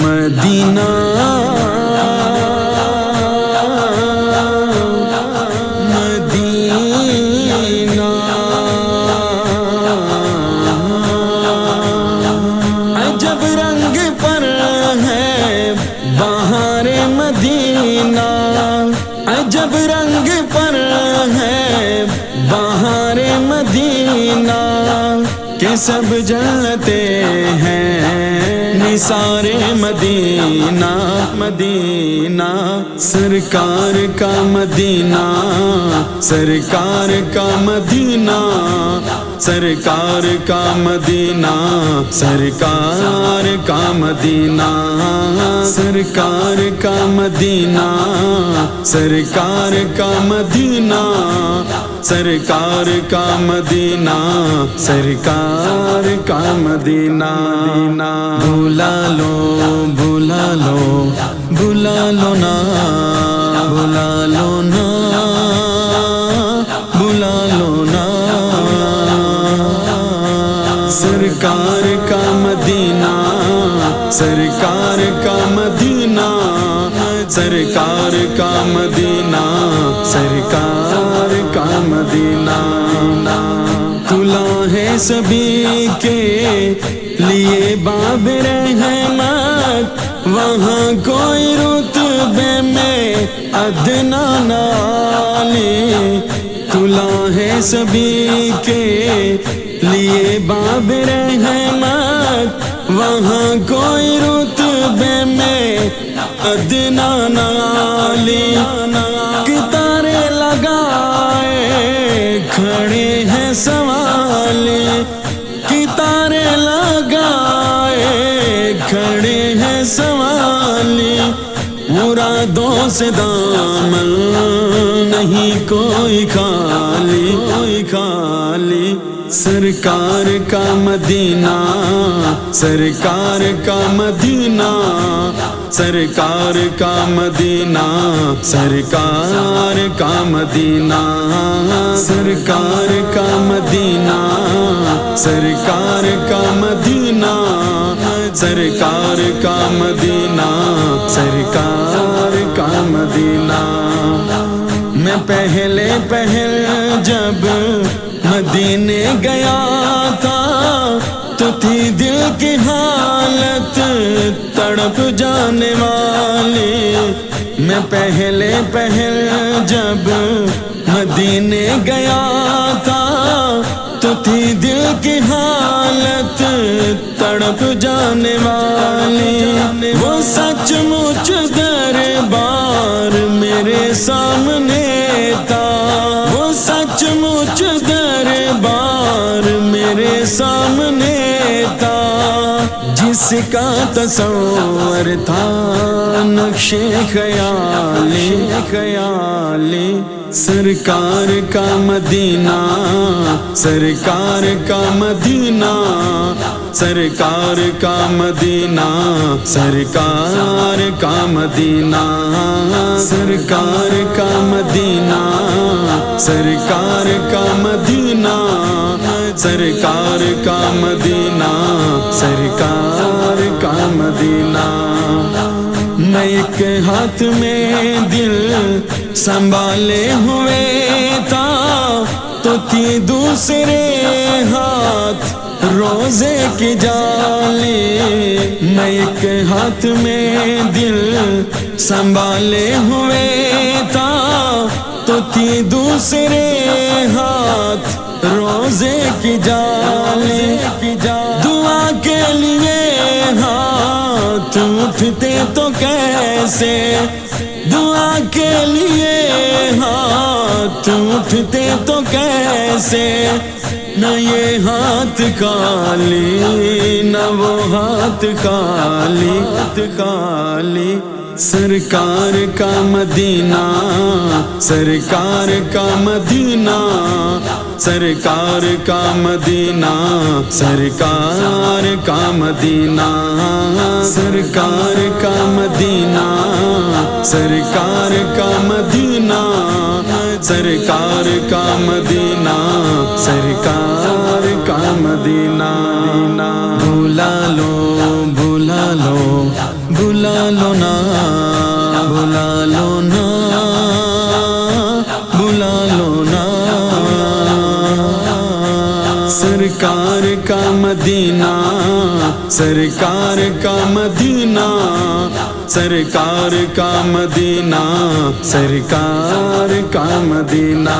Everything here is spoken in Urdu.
مدینہ مدینہ عجب رنگ پر ہے بہار مدینہ، عجب رنگ پر ہے بہار مدینہ، کہ سب جلتے ہیں نثار مدینہ مدینہ، سرکار کا مدینہ سرکار کا مدینہ سرکار کا مدینہ سرکار کا مدینہ سرکار کا مدینہ سرکار کا مدینہ سرکار کا مدینہ سرکار کا مدینہ، بھلا لو بھلا لو بھلا لو نا بھلا لو نا بھلا لو نا، سرکار کا مدینہ سرکار کا مدینہ سرکار کا مدینہ سرکار کا مدینہ، کھلا ہے سبھی کے لیے باب رحمت، وہاں کوئی رتبے میں ادنا نالی، کھلا ہے سبھی کے لیے باب رحمت، وہاں کوئی رتبے میں ادنا نالی، کتارے لگائے کھڑے ہیں سوالی، کتارے لگائے کھڑے ہیں سوالی، مرادوں سے دامن نہیں کوئی خالی کوئی خالی، سرکار کا مدینہ سرکار کا مدینہ سرکار کا مدینہ سرکار کا مدینہ سرکار کا مدینہ سرکار کا مدینہ سرکار کا مدینہ سرکار کا مدینہ، میں پہلے جب مدینے گیا تھا تو تھی دل کی حالت تڑپ جانے والی، میں پہلے جب مدینے گیا تھا تو تھی دل کی حالت تڑپ جانے والی، وہ سچ مچ دربار میرے سامنے تھا، وہ سچ مچ دربار میرے سامنے تھا، جس کا تصور تھا نقش خیالی خیالی، سرکار کا مدینہ سرکار کا مدینہ سرکار کا مدینہ سرکار کا مدینہ سرکار کا مدینہ سرکار کا مدینہ سرکار کا مدینہ سرکار کا مدینہ، میں ایک ہاتھ میں دل سنبھالے ہوئے تھا تو تھی دوسرے ہاتھ روزے کی جالی، میں ایک ہاتھ میں دل سنبھالے ہوئے تھا تو تھی دوسرے ہاتھ روزے کی جالی، دعا کے لیے ہاتھ اٹھتے تو کیسے، دعا کے لیے ہاتھ اٹھتے تو کیسے، نہ یہ ہاتھ خالی نہ وہ ہاتھ خالی خالی، سرکار کا مدینہ سرکار کا مدینہ سرکار کا مدینہ سرکار کا مدینہ سرکار کا مدینہ سرکار کا مدینہ سرکار کا مدینہ سرکار کا مدینہ، بھلا لو بلا لو نا بلا لو نا بلا لو نا سرکار کا مدینہ سرکار کا مدینہ سرکار کا مدینہ سرکار کا مدینہ